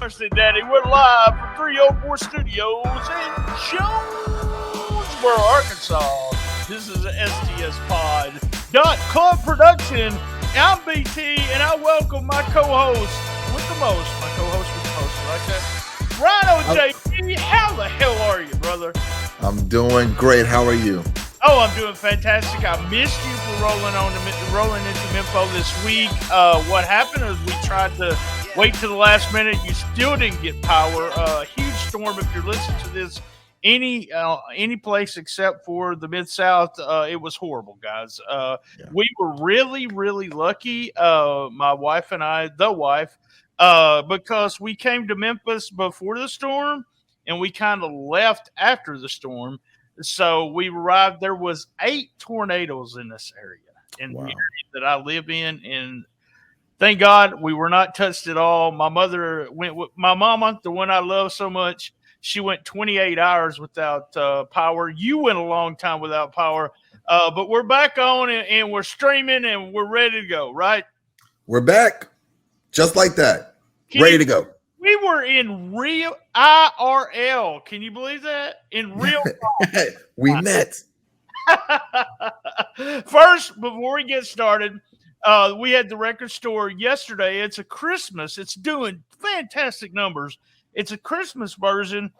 Thursday, Daddy. We're live from 304 Studios in Jonesboro, Arkansas. This is an STS Pod. Club Production. I'm BT, and I welcome my co-host with the most. My co-host with the most, like that. RynoJB, how the hell are you, brother? I'm doing great. How are you? Oh, I'm doing fantastic. I missed you for rolling into Mempho this week. What happened is we tried to wait to the last minute. You still didn't get power. Huge storm. If you're listening to this any place except for the Mid-South, it was horrible, guys. We were really, really lucky, my wife and I, because we came to Memphis before the storm and we kind of left after the storm. So we arrived. There was 8 tornadoes in this area, in the area that I live in, and thank God we were not touched at all. My mother went with my mama, the one I love so much. She went 28 hours without power. You went a long time without power, but we're back on and we're streaming and we're ready to go. Right? We're back, just like that, ready to go. We were in real IRL. Can you believe that? In real life. We met. First, before we get started, we had the record store yesterday. It's a Christmas. It's doing fantastic numbers. It's a Christmas version.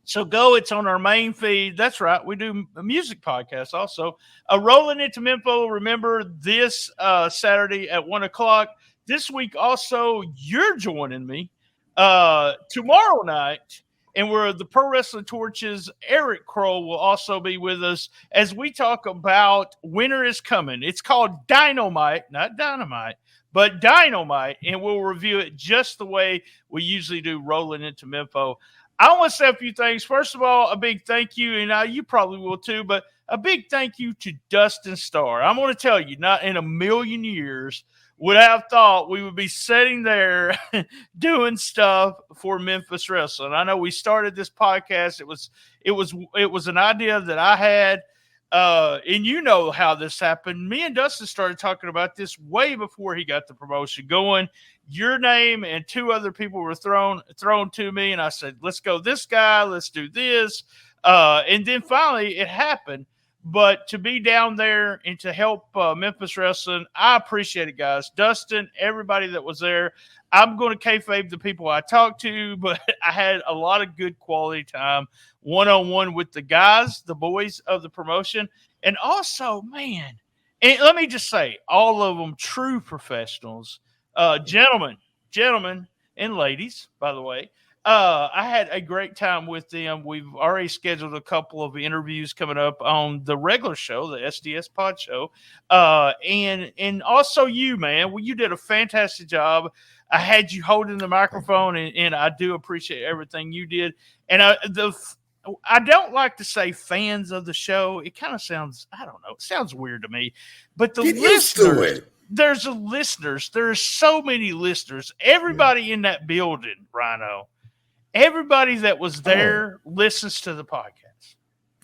So go. It's on our main feed. That's right. We do a music podcast also. Rolling into Mempho. Remember this Saturday at 1 o'clock. This week also, you're joining me. Tomorrow night, and where the Pro Wrestling Torches, Eric Crowley will also be with us as we talk about Winter is Coming. It's called Dynamite, not Dynamite, but Dynamite, and we'll review it just the way we usually do, rolling into Mempho. I want to say a few things. First of all, a big thank you, and you probably will too, but a big thank you to Dustin Starr. I'm going to tell you, not in a million years would I have thought we would be sitting there doing stuff for Memphis Wrestling. I know we started this podcast. It was an idea that I had, and you know how this happened. Me and Dustin started talking about this way before he got the promotion going. Your name and 2 other people were thrown to me, and I said, "Let's go this guy. Let's do this." And then finally, it happened. But to be down there and to help Memphis Wrestling, I appreciate it, guys. Dustin, everybody that was there. I'm going to kayfabe the people I talked to, but I had a lot of good quality time one-on-one with the guys, the boys of the promotion. And also, man, and let me just say, all of them true professionals. Gentlemen, and ladies, by the way. I had a great time with them. We've already scheduled a couple of interviews coming up on the regular show, the SDS Pod Show. And also you, man. Well, you did a fantastic job. I had you holding the microphone, and I do appreciate everything you did. And I don't like to say fans of the show. It kind of sounds, I don't know, it sounds weird to me. But the listeners, there's listeners. There's so many listeners. Everybody in that building, Rhino. Everybody that was there listens to the podcast.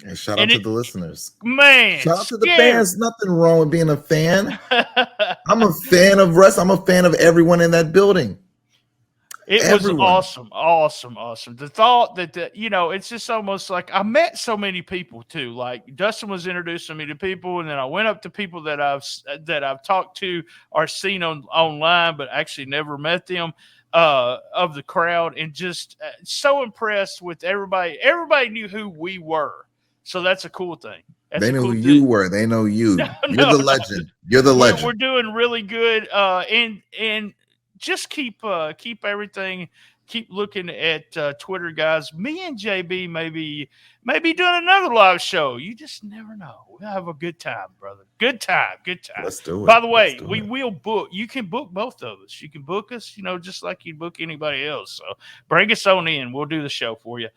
And shout out to the listeners. Man. Shout out to the fans. Nothing wrong with being a fan. I'm a fan of wrestling. I'm a fan of everyone in that building. Everyone. Was awesome. The thought that, it's just almost like I met so many people too. Like Dustin was introducing me to people, and then I went up to people that I've talked to or seen online, but actually never met them. Of the crowd, and just so impressed with everybody. Everybody knew who we were, so that's a cool thing. They knew who you were. They know you. You're the legend. You're the legend. We're doing really good, and just keep everything. Keep looking at Twitter, guys. Me and JB maybe doing another live show. You just never know. We'll have a good time, brother. Good time. Let's do it. By the way, we will book. You can book both of us. You can book us, just like you book anybody else. So bring us on in. We'll do the show for you.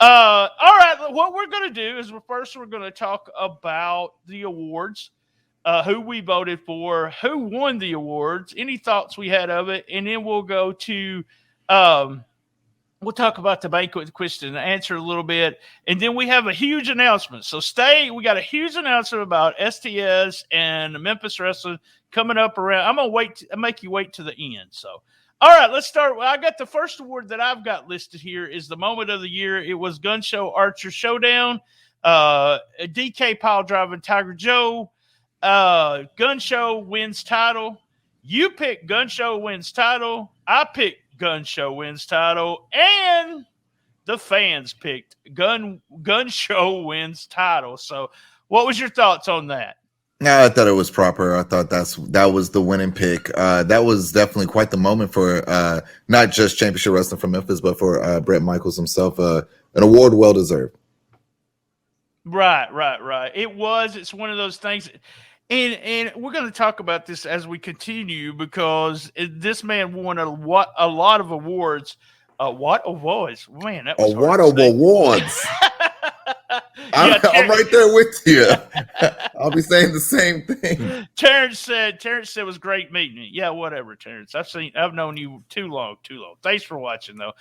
All right. What we're going to do is we're going to talk about the awards, who we voted for, who won the awards, any thoughts we had of it, and then we'll go to we'll talk about the Banquet question and answer a little bit, and then we have a huge announcement. So we got a huge announcement about STS and Memphis Wrestling coming up around. I'm gonna make you wait to the end. So All right, let's start. Well, I got the first award that I've got listed here is the moment of the year. It was Gun Show Archer Showdown. DK pile driving Tiger Joe. Gun Show wins title. You pick Gun Show wins title. I picked Gun Show wins title. And the fans picked Gun Show wins title. So what was your thoughts on that? Yeah, I thought it was proper. I thought that was the winning pick. That was definitely quite the moment for not just championship wrestling from Memphis, but for Brett Michaels himself. An award well deserved. Right. It was. It's one of those things. And we're going to talk about this as we continue because this man won a lot of awards. What awards? Man, that was a lot of awards. I'm right there with you. I'll be saying the same thing. Terrence said it was great meeting you. Yeah, whatever, Terrence. I've known you too long. Thanks for watching though.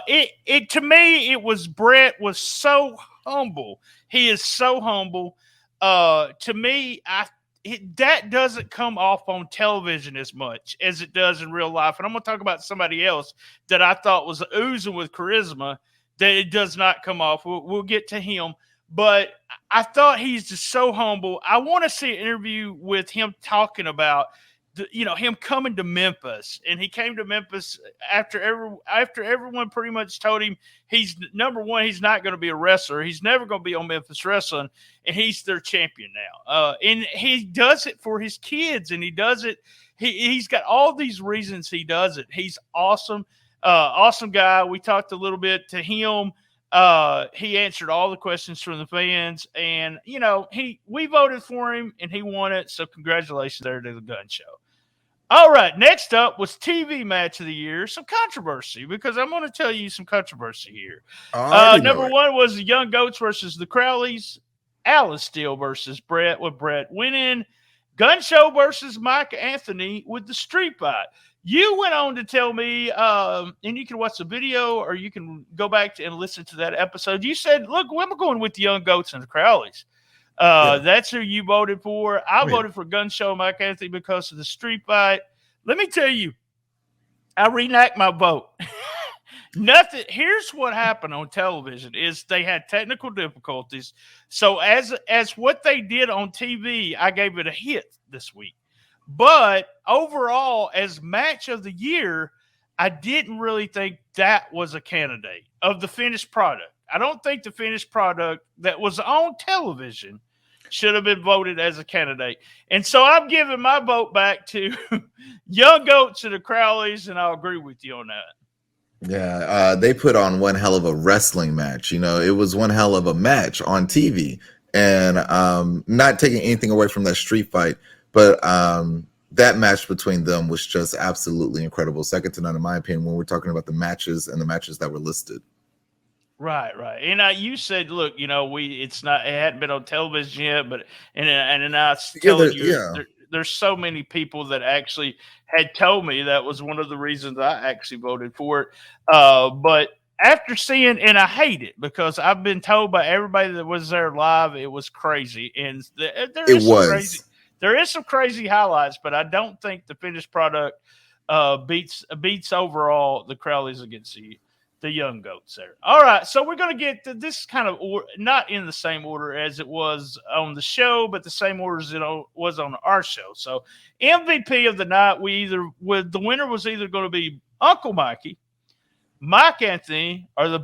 It to me, it was Brett was so humble. He is so humble. To me, that doesn't come off on television as much as it does in real life. And I'm going to talk about somebody else that I thought was oozing with charisma that it does not come off. We'll get to him. But I thought he's just so humble. I want to see an interview with him talking about, him coming to Memphis. And he came to Memphis after everyone pretty much told him he's number one, he's not going to be a wrestler. He's never going to be on Memphis Wrestling. And he's their champion now. And he does it for his kids. And he does it. He's got all these reasons he does it. He's awesome. Awesome guy. We talked a little bit to him. He answered all the questions from the fans, and we voted for him, and he won it. So congratulations there to the Gun Show. All right, next up was TV Match of the Year. Some controversy because I'm going to tell you some controversy here. Number one was the Young Goats versus the Crowleys. Alice Steele versus Brett with Brett winning. Gun Show versus Mike Anthony with the street fight. You went on to tell me, and you can watch the video or you can go back and listen to that episode. You said, look, we're going with the Young Goats and the Crowleys. That's who you voted for. I voted for Gun Show Mike Anthony because of the street fight. Let me tell you, I reenact my vote. Nothing. Here's what happened on television is they had technical difficulties. So as what they did on TV, I gave it a hit this week. But overall, as match of the year, I didn't really think that was a candidate of the finished product. I don't think the finished product that was on television should have been voted as a candidate. And so I'm giving my vote back to Young Goats and the Crowleys, and I'll agree with you on that. Yeah, they put on one hell of a wrestling match. It was one hell of a match on TV. And not taking anything away from that street fight, but that match between them was just absolutely incredible. Second to none, in my opinion, when we're talking about the matches and the matches that were listed. Right. And you said, look, it hadn't been on television yet, but and I was telling there's so many people that actually had told me that was one of the reasons I actually voted for it. But after seeing, and I hate it because I've been told by everybody that was there live, it was crazy, and there is some crazy highlights, but I don't think the finished product beats overall the Crowleys against the Young Goats there. All right, so we're going to get to this kind of not in the same order as it was on the show, but the same order as it was on our show. So MVP of the night, the winner was either going to be Uncle Mikey, Mike Anthony, or the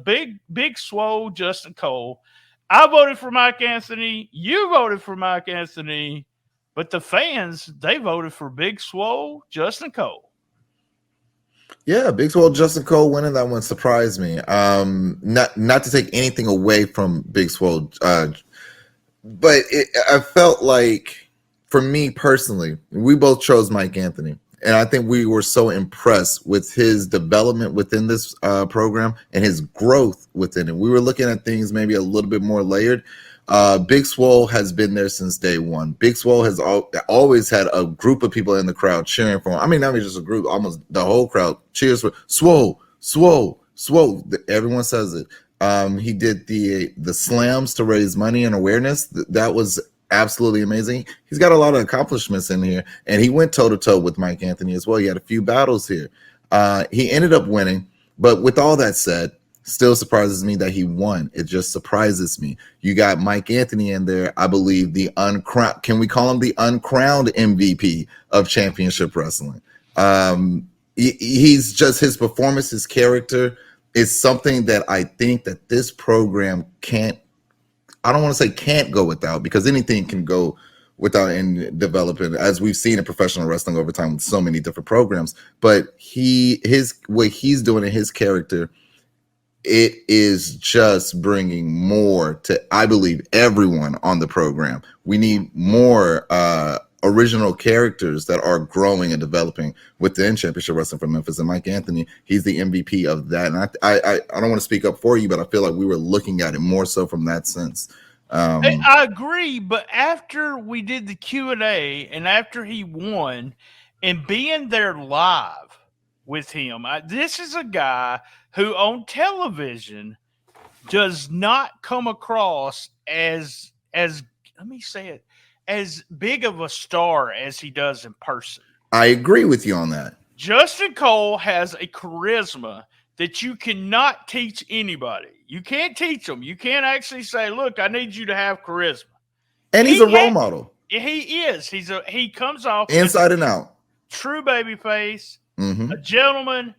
big swole Justin Cole. I voted for Mike Anthony. You voted for Mike Anthony. But the fans, they voted for Big Swole, Justin Cole. Yeah, Big Swole, Justin Cole winning that one surprised me. Not to take anything away from Big Swole, but I felt like, for me personally, we both chose Mike Anthony. And I think we were so impressed with his development within this program and his growth within it. We were looking at things maybe a little bit more layered. Big Swole has been there since day one. Big Swole has always had a group of people in the crowd cheering for him. I mean, not just a group, almost the whole crowd cheers for Swole, Swole, Swole. Everyone says it. He did the slams to raise money and awareness. That was absolutely amazing. He's got a lot of accomplishments in here, and he went toe-to-toe with Mike Anthony as well. He had a few battles here. He ended up winning, but with all that said, still surprises me that he won. It just surprises me. You got Mike Anthony in there, I believe the uncrowned, can we call him the uncrowned MVP of championship wrestling? He's just, his performance, his character is something that I think that this program can't, I don't want to say can't go without, because anything can go without in developing, as we've seen in professional wrestling over time with so many different programs. But his what he's doing in his character, it is just bringing more to, I believe, everyone on the program. We need more original characters that are growing and developing within championship wrestling for Memphis. And Mike Anthony, he's the MVP of that. And I don't want to speak up for you, but I feel like we were looking at it more so from that sense. I agree, but after we did the Q&A and after he won and being there live with him, this is a guy who on television does not come across as let me say it, as big of a star as he does in person. I agree with you on that. Justin Cole has a charisma that you cannot teach anybody. You can't teach them. You can't actually say, look, I need you to have charisma. And he's a role model. He is. He comes off inside and out. True babyface, a gentleman.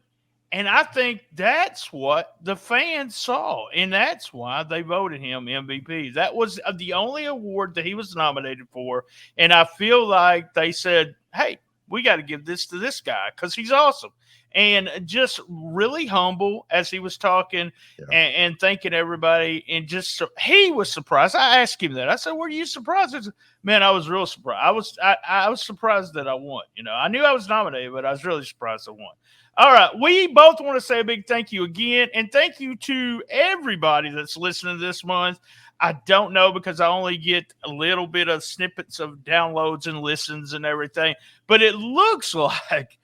And I think that's what the fans saw. And that's why they voted him MVP. That was the only award that he was nominated for. And I feel like they said, hey, we got to give this to this guy because he's awesome. And just really humble as he was talking and thanking everybody. And just he was surprised. I asked him that. I said, were you surprised? Said, man, I was real surprised. I was surprised that I won. You know, I knew I was nominated, but I was really surprised I won. All right. We both want to say a big thank you again. And thank you to everybody that's listening this month. I don't know because I only get a little bit of snippets of downloads and listens and everything. But it looks like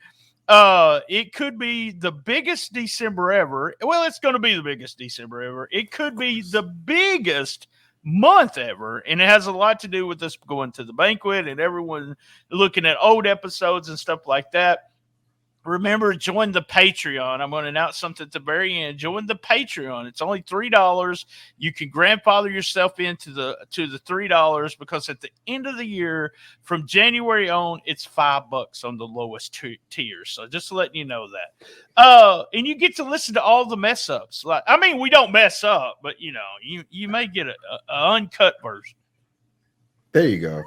it could be the biggest December ever. Well, it's going to be the biggest December ever. It could be the biggest month ever. And it has a lot to do with us going to the banquet and everyone looking at old episodes and stuff like that. Remember, join the Patreon. I'm going to announce something at the very end. Join the Patreon. It's only $3. You can grandfather yourself into the $3 because at the end of the year, from January on, it's $5 on the lowest tier. So just letting you know that. And you get to listen to all the mess ups. Like, I mean, we don't mess up, but you know, you may get an uncut version. There you go.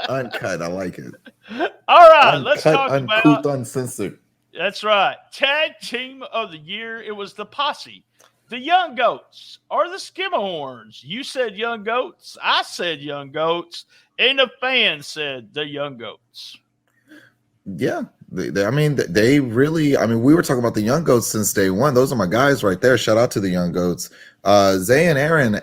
Uncut. I like it. All right, uncut, let's talk about uncensored. That's right. Tag team of the year. It was the Posse, the Young Goats, or the Skimmerhorns. You said Young Goats. I said Young Goats, and the fans said the Young Goats. Yeah, they really. I mean, we were talking about the Young Goats since day one. Those are my guys right there. Shout out to the Young Goats. Zay and Aaron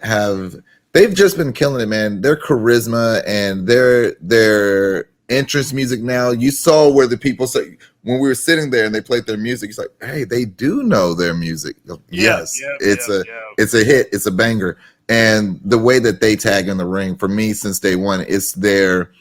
they've just been killing it, man. Their charisma and their entrance music now. You saw where the people say when we were sitting there and they played their music, it's like, hey, they do know their music. Yes, it's a hit, it's a banger. And the way that they tag in the ring, for me since day one, it's their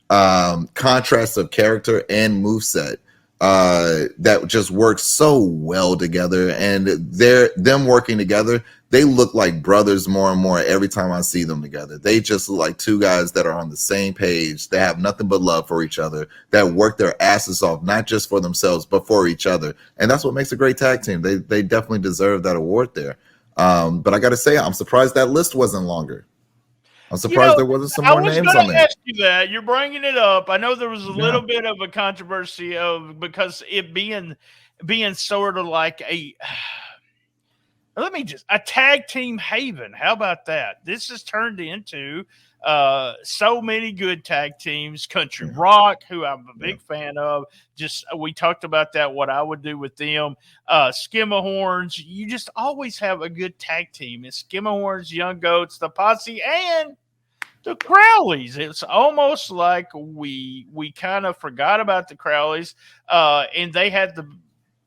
contrast of character and moveset that just works so well together. And them working together, they look like brothers more and more every time I see them together. They just look like two guys that are on the same page. They have nothing but love for each other, that work their asses off, not just for themselves, but for each other. And that's what makes a great tag team. They definitely deserve that award there. But I got to say, I'm surprised that list wasn't longer. I'm surprised there wasn't some more names on there. I was going to ask you that. You're bringing it up. I know there was a little bit of a controversy because it being sort of like a tag team haven. How about that? This has turned into so many good tag teams. Country Rock, who I'm a big fan of. We talked about that, what I would do with them. Skimmerhorns. You just always have a good tag team. It's Skimmerhorns, Young Goats, the Posse, and the Crowleys. It's almost like we kind of forgot about the Crowleys, and they had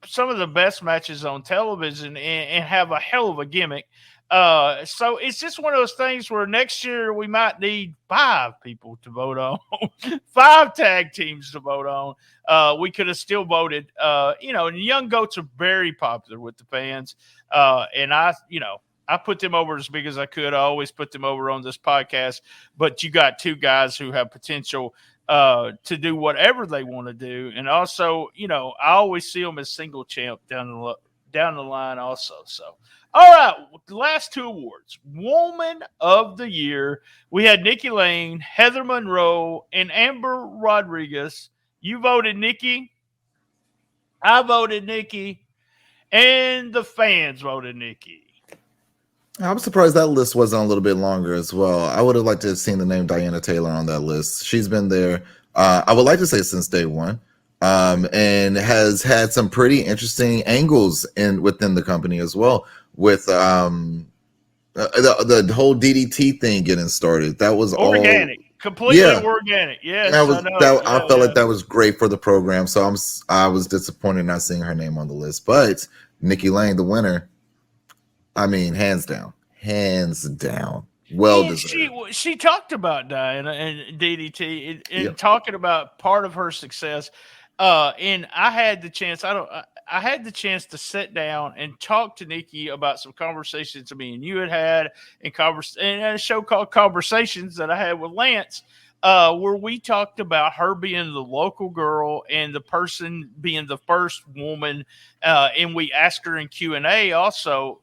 some of the best matches on television and have a hell of a gimmick. So it's just one of those things where next year we might need 5 people to vote on, 5 tag teams to vote on. We could have still voted. And Young Goats are very popular with the fans. And I put them over as big as I could. I always put them over on this podcast. But you got 2 guys who have potential to do whatever they want to do. And also, I always see them as single champ down the line also. So, all right, the last 2 awards. Woman of the Year. We had Nikki Lane, Heather Monroe, and Amber Rodriguez. You voted Nikki. I voted Nikki. And the fans voted Nikki. I'm surprised that list wasn't a little bit longer as well. I would have liked to have seen the name Diana Taylor on that list. She's been there, I would like to say, since day one. And has had some pretty interesting angles within the company as well, with the whole DDT thing getting started. That was organic, completely organic. Yes, I felt like that was great for the program. So I was disappointed not seeing her name on the list. But Nikki Lane, the winner, I mean, hands down. Well deserved. She talked about Diana and DDT and talking about part of her success. And I had the chance. I had the chance to sit down and talk to Nikki about some conversations me and you had and a show called Conversations that I had with Lance, where we talked about her being the local girl and the person being the first woman. And we asked her in Q&A also,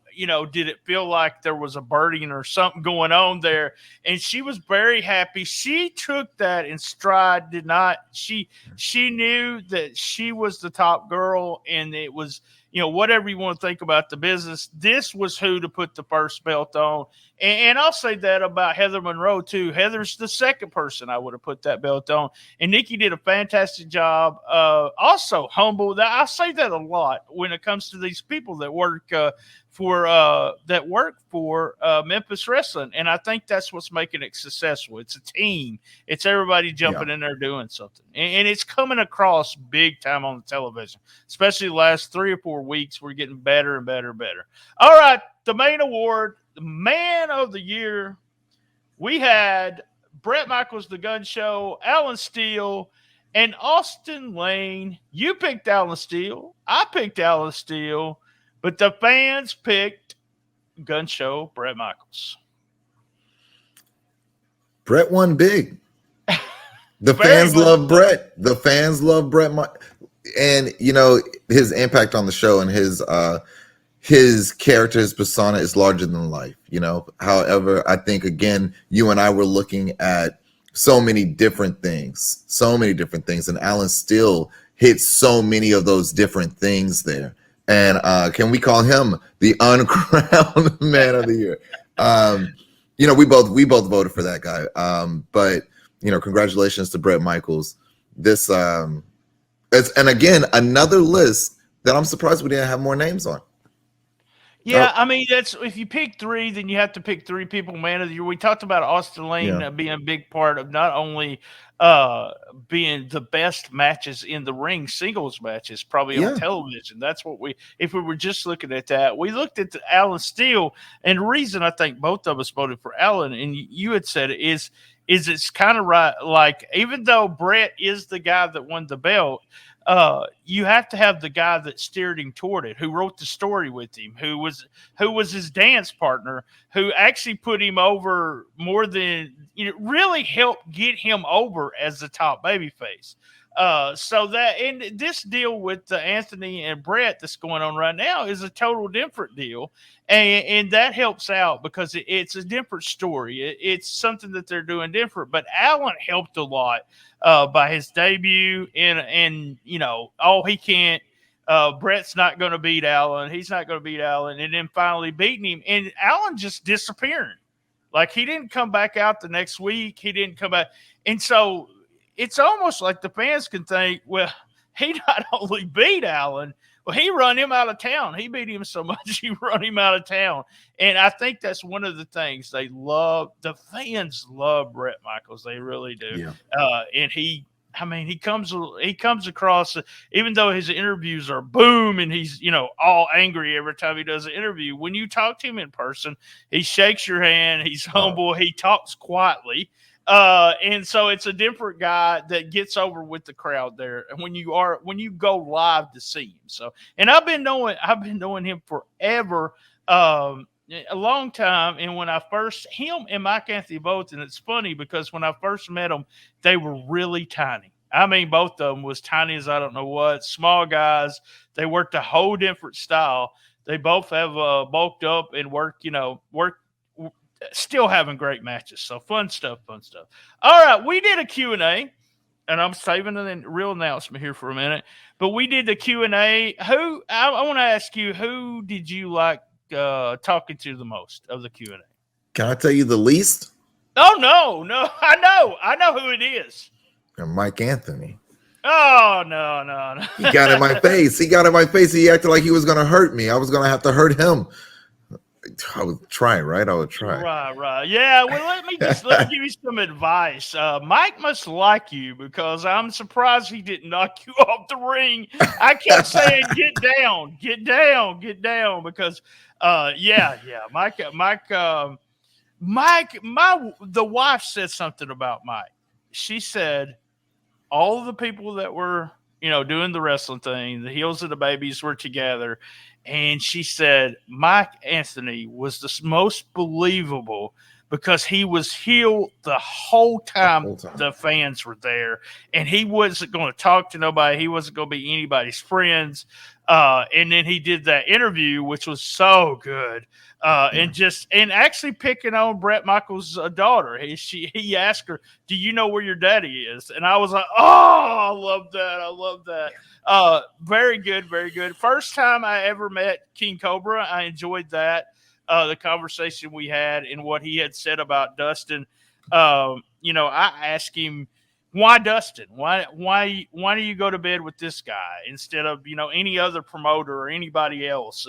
did it feel like there was a burden or something going on there? And she was very happy. She took that in stride, she knew that she was the top girl, and it was, whatever you want to think about the business, this was who to put the first belt on. And I'll say that about Heather Monroe too. Heather's the second person I would have put that belt on. And Nikki did a fantastic job. Also humble. I say that a lot when it comes to these people that work for Memphis Wrestling. And I think that's what's making it successful. It's a team. It's everybody jumping in there doing something. And it's coming across big time on the television, especially the last 3 or 4 weeks. We're getting better and better and better. All right, the main award, the Man of the Year. We had Bret Michaels, The Gun Show, Alan Steele, and Austin Lane. You picked Alan Steele. I picked Alan Steele. But the fans picked Gun Show, Bret Michaels. Bret won big. The fans love Bret. The fans love Bret. And, his impact on the show and his character, his persona is larger than life, However, I think, again, you and I were looking at so many different things. And Alan still hits so many of those different things there. And can we call him the uncrowned Man of the Year? We both voted for that guy. But congratulations to Bret Michaels. This and again, another list that I'm surprised we didn't have more names on. Yeah, I mean, that's if you pick 3, then you have to pick 3 people Man of the Year. We talked about Austin Lane being a big part of not only being the best matches in the ring, singles matches, probably on television. That's what if we were just looking at that, we looked at Alan Steele, and the reason I think both of us voted for Alan, and you had said it, is it's kind of right. Like, even though Bret is the guy that won the belt, you have to have the guy that steered him toward it, who wrote the story with him, who was his dance partner, who actually put him over more than, really helped get him over as the top babyface. So that, and this deal with Anthony and Bret that's going on right now is a total different deal. And that helps out because it's a different story. It's something that they're doing different, but Alan helped a lot by his debut and he can't, Bret's not going to beat Alan. He's not going to beat Alan. And then finally beating him, and Alan just disappearing. Like, he didn't come back out the next week. He didn't come back. And so it's almost like the fans can think, well, he not only beat Alan, well, he run him out of town. He beat him so much, he run him out of town. And I think that's one of the things they love. The fans love Bret Michaels. They really do. Yeah. And he I mean, he comes across, even though his interviews are boom and he's, all angry every time he does an interview. When you talk to him in person, he shakes your hand. He's humble. He talks quietly. And so it's a different guy that gets over with the crowd there. And when you go live to see him. So, and I've been knowing him forever. A long time. And when him and Mike Anthony both, and it's funny because when I first met them, they were really tiny. I mean, both of them was tiny as I don't know what, small guys. They worked a whole different style. They both have bulked up and work, still having great matches. So fun stuff. All right. We did a Q&A, and I'm saving the real announcement here for a minute, but we did the Q&A. I want to ask you, who did you like talking to the most of the Q&A? Can I tell you the least? Oh, no. I know who it is. Mike Anthony. Oh, no. He got in my face. He acted like he was going to hurt me. I was going to have to hurt him. I would try, right? I would try. Right. Yeah, well, let me give you some advice. Mike must like you because I'm surprised he didn't knock you off the ring. I kept saying, get down, because, the wife said something about Mike. She said all of the people that were, doing the wrestling thing, the Heels and the Babies were together. And she said Mike Anthony was the most believable because he was heel the whole time the fans were there. And he wasn't going to talk to nobody. He wasn't going to be anybody's friends. And then he did that interview, which was so good. And actually picking on Brett Michaels' daughter. He asked her, "Do you know where your daddy is?" And I was like, "Oh, I love that." Very good. First time I ever met King Cobra. I enjoyed that. The conversation we had and what he had said about Dustin. I asked him, why Dustin? Why do you go to bed with this guy instead of, any other promoter or anybody else?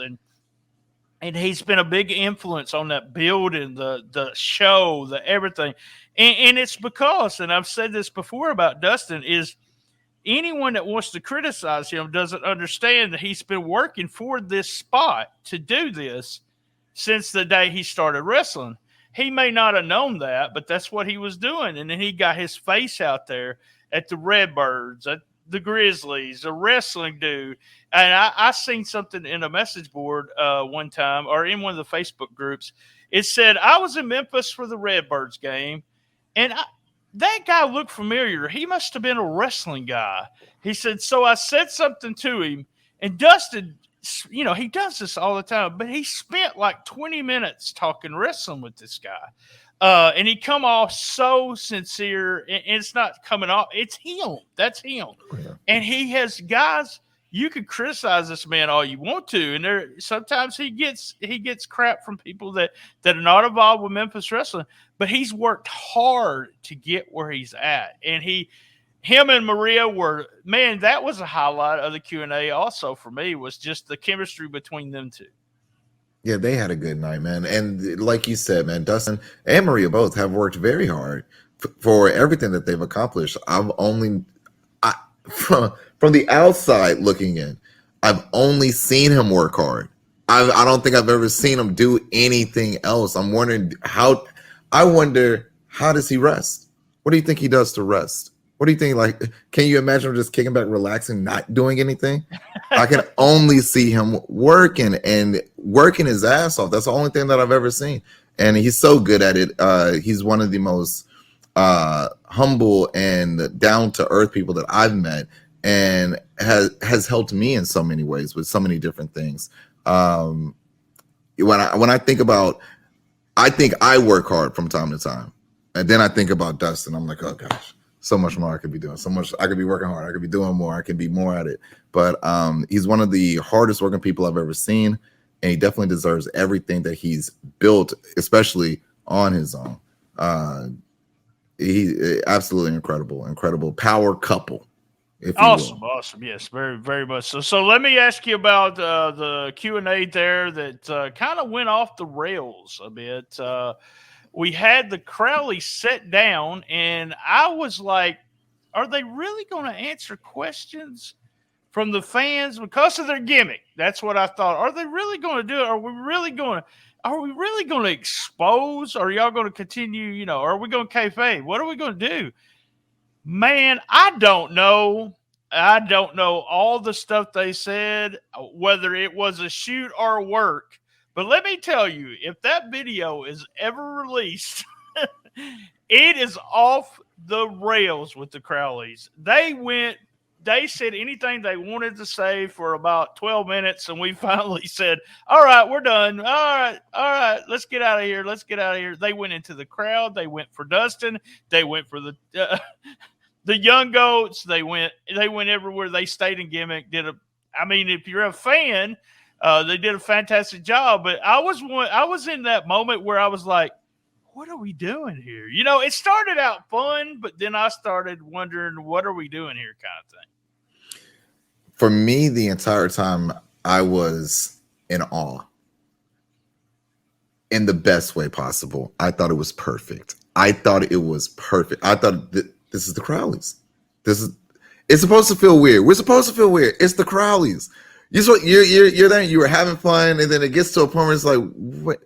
And he's been a big influence on that building, the show, the everything. And it's because, and I've said this before about Dustin, is anyone that wants to criticize him doesn't understand that he's been working for this spot to do this since the day he started wrestling. He may not have known that, but that's what he was doing. And then he got his face out there at the Redbirds, at the Grizzlies, a wrestling dude. And I seen something in a message board one time, or in one of the Facebook groups. It said, I was in Memphis for the Redbirds game, and that guy looked familiar. He must have been a wrestling guy. He said, so I said something to him, and Dustin, he does this all the time, but he spent like 20 minutes talking wrestling with this guy. And he come off so sincere, and it's not coming off. It's him. That's him. Yeah. And he has guys, you can criticize this man all you want to. And sometimes he gets crap from people that are not involved with Memphis wrestling, but he's worked hard to get where he's at. And him and Maria that was a highlight of the Q&A also for me, was just the chemistry between them two. Yeah, they had a good night, man. And like you said, man, Dustin and Maria both have worked very hard for everything that they've accomplished. From the outside looking in, I've only seen him work hard. I don't think I've ever seen him do anything else. I wonder how does he rest? What do you think he does to rest? What do you think? Like, can you imagine him just kicking back, relaxing, not doing anything? I can only see him working his ass off. That's the only thing that I've ever seen. And he's so good at it. He's one of the most humble and down-to-earth people that I've met, and has helped me in so many ways with so many different things. When I think about, I think I work hard from time to time. And then I think about Dustin. I'm like, oh, gosh. So much more I could be doing. So much I could be working hard. I could be doing more. I could be more at it. But he's one of the hardest working people I've ever seen, and he definitely deserves everything that he's built, especially on his own. He's absolutely incredible power couple. Awesome. Yes, very, very much so. So let me ask you about the Q&A there that kind of went off the rails a bit. We had the Crowley set down, and I was like, are they really going to answer questions from the fans because of their gimmick? That's what I thought. Are they really going to do it? Are we really going to expose? Are y'all going to continue? Are we going to kayfabe? What are we going to do? Man, I don't know. I don't know all the stuff they said, whether it was a shoot or work. But let me tell you, if that video is ever released, it is off the rails with the Crowleys. They said anything they wanted to say for about 12 minutes, and we finally said, all right, we're done. All right, let's get out of here. Let's get out of here. They went into the crowd. They went for Dustin. They went for the young goats. They went everywhere. They stayed in gimmick. If you're a fan, they did a fantastic job. But I was in that moment where I was like, what are we doing here? It started out fun, but then I started wondering, what are we doing here, kind of thing. For me, the entire time I was in awe, in the best way possible. I thought it was perfect. I thought this is the Crowleys. It's supposed to feel weird. We're supposed to feel weird. It's the Crowleys. You're there. You were having fun, and then it gets to a point where it's like, what?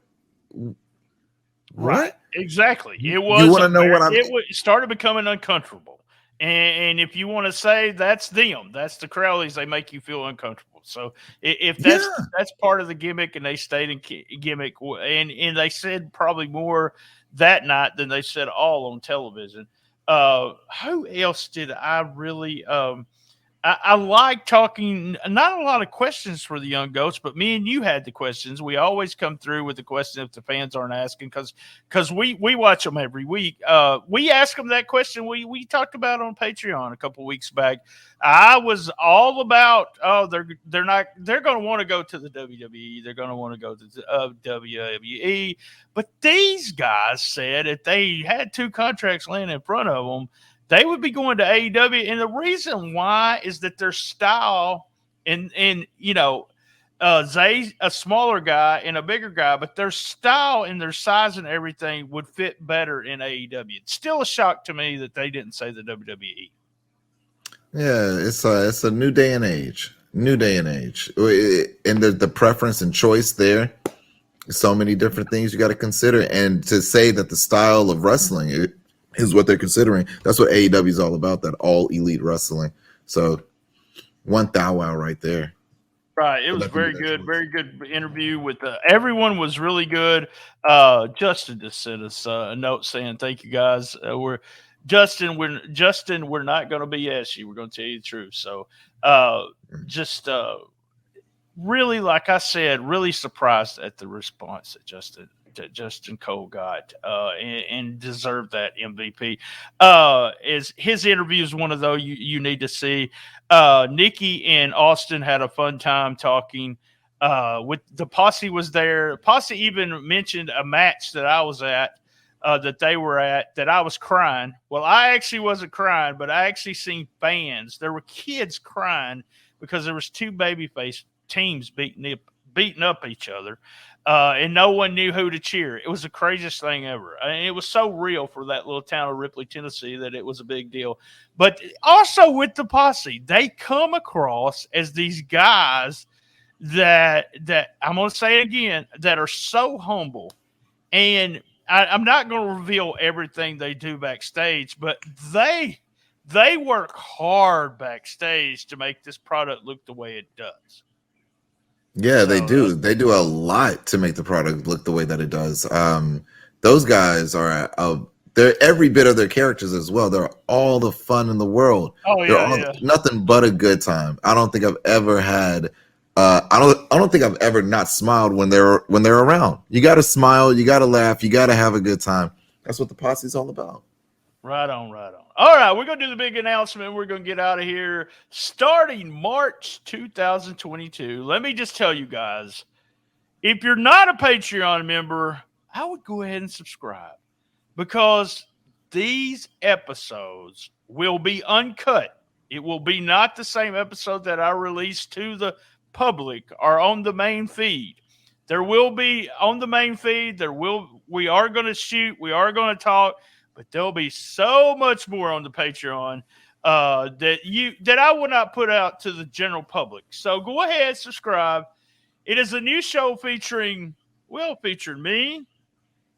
Right. Exactly. It was. You want to know what I'm? It started becoming uncomfortable, and if you want to say that's them, that's the Crowleys. They make you feel uncomfortable. So if that's part of the gimmick, and they stayed in gimmick, and they said probably more that night than they said all on television. Who else did I really? I like talking. Not a lot of questions for the young goats, but me and you had the questions. We always come through with the question if the fans aren't asking, because we watch them every week. We ask them that question. We talked about it on Patreon a couple weeks back. I was all about they're going to want to go to the WWE. They're going to want to go to the WWE. But these guys said if they had two contracts laying in front of them, they would be going to AEW, and the reason why is that their style and Zay's a smaller guy and a bigger guy, but their style and their size and everything would fit better in AEW. It's still a shock to me that they didn't say the WWE. Yeah, it's a new day and age. New day and age, and the preference and choice there. So many different things you got to consider, and to say that the style of wrestling is what they're considering. That's what AEW is all about, that all elite wrestling. So one thou wow right there. Right. It was very good. Very good interview with everyone was really good. Justin just sent us a note saying, thank you guys. We're not going to BS you. We're going to tell you the truth. So really, like I said, really surprised at the response that Justin Cole got and deserved that MVP. Is his interview is one of those you need to see. Nikki and Austin had a fun time talking. With the Posse was there. Posse even mentioned a match that I was at, that they were at, that I was crying. Well, I actually wasn't crying, but I actually seen fans. There were kids crying because there was two babyface teams beating up each other. And no one knew who to cheer. It was the craziest thing ever. I mean, it was so real for that little town of Ripley, Tennessee, that it was a big deal. But also with the Posse, they come across as these guys that I'm going to say it again, that are so humble. And I'm not going to reveal everything they do backstage, but they work hard backstage to make this product look the way it does. Yeah, they do. They do a lot to make the product look the way that it does. Those guys are they're every bit of their characters as well. They're all the fun in the world. Oh yeah, nothing but a good time. I don't think I've ever had. I don't think I've ever not smiled when they're around. You got to smile. You got to laugh. You got to have a good time. That's what the Posse's all about. Right on, right on. All right, we're going to do the big announcement. We're going to get out of here starting March 2022. Let me just tell you guys, if you're not a Patreon member, I would go ahead and subscribe, because these episodes will be uncut. It will be not the same episode that I release to the public or on the main feed. There will be on the main feed. We are going to shoot. We are going to talk. But there'll be so much more on the Patreon. that I will not put out to the general public. So go ahead, subscribe. It is a new show featuring me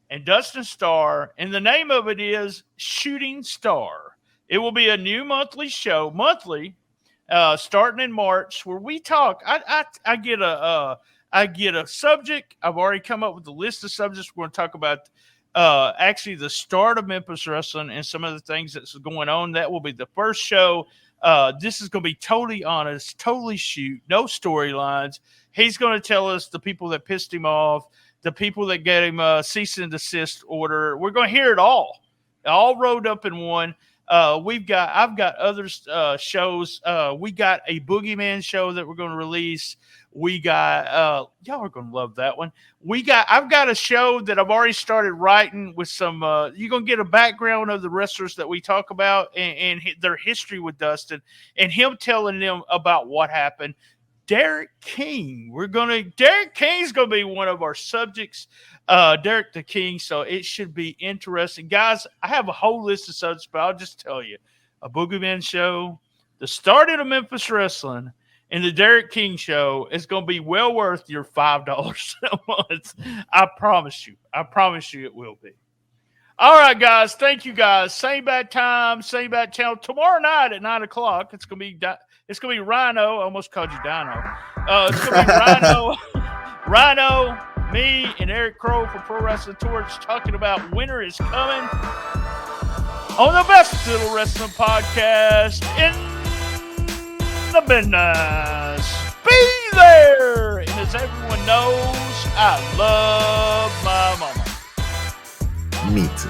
and Dustin Starr, and the name of it is Shooting Star. It will be a new monthly show, starting in March, where we talk. I get a subject. I've already come up with a list of subjects we're going to talk about. Actually, the start of Memphis Wrestling and some of the things that's going on. That will be the first show. This is going to be totally honest, totally shoot, no storylines. He's going to tell us the people that pissed him off, the people that get him a cease and desist order. We're going to hear it all rolled up in one. I've got other shows. We got a Boogeyman show that we're going to release. We got y'all are going to love that one. I've got a show that I've already started writing with some. You're going to get a background of the wrestlers that we talk about and their history with Dustin, and him telling them about what happened. Derek King. Derek King's going to be one of our subjects. Derek the King. So it should be interesting. Guys, I have a whole list of subjects, but I'll just tell you. A Boogeyman show, the start of Memphis Wrestling, and the Derek King show is going to be well worth your $5 a month. I promise you. I promise you it will be. All right, guys. Thank you, guys. Same bad time, same bad channel. Tomorrow night at 9 o'clock, it's going to be Rhino. I almost called you Dino. It's going to be Rhino, me, and Eric Crow from Pro Wrestling Torch talking about Winter is Coming on the best little wrestling podcast in the business. Be there! And as everyone knows, I love my mama. Me too.